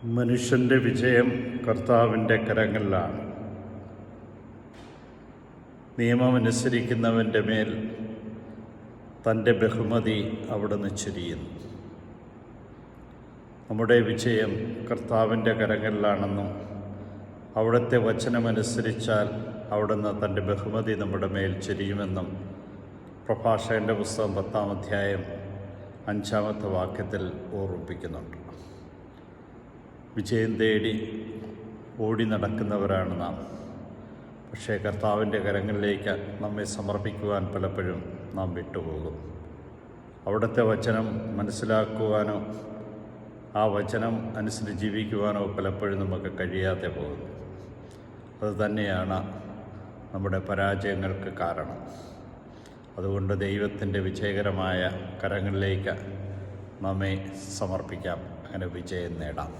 മനുഷ്യൻ്റെ വിജയം കർത്താവിൻ്റെ കരങ്ങളിലാണ്. നിയമമനുസരിക്കുന്നവൻ്റെ മേൽ തൻ്റെ ബഹുമതി അവിടുന്ന് ചൊരിയുന്നു. നമ്മുടെ വിജയം കർത്താവിൻ്റെ കരങ്ങളിലാണെന്നും അവിടുത്തെ വചനമനുസരിച്ചാൽ അവിടുന്ന് തൻ്റെ ബഹുമതി നമ്മുടെ മേൽ ചൊരിയുമെന്നും പ്രഭാഷകൻ്റെ പുസ്തകം 10-ാം അധ്യായം 5-ാമത്തെ വാക്യത്തിൽ ഓർമ്മിപ്പിക്കുന്നുണ്ട്. വിജയം തേടി ഓടി നടക്കുന്നവരാണ് നാം. പക്ഷേ കർത്താവിൻ്റെ കരങ്ങളിലേക്ക് നമ്മെ സമർപ്പിക്കുവാൻ പലപ്പോഴും നാം വിട്ടുപോകും. അവിടുത്തെ വചനം മനസ്സിലാക്കുവാനോ ആ വചനം അനുസരിച്ച് ജീവിക്കുവാനോ പലപ്പോഴും നമുക്ക് കഴിയാതെ പോകുന്നു. അതുതന്നെയാണ് നമ്മുടെ പരാജയങ്ങൾക്ക് കാരണം. അതുകൊണ്ട് ദൈവത്തിൻ്റെ വിജയകരമായ കരങ്ങളിലേക്ക് നമ്മെ സമർപ്പിക്കാം. അങ്ങനെ വിജയം നേടാം.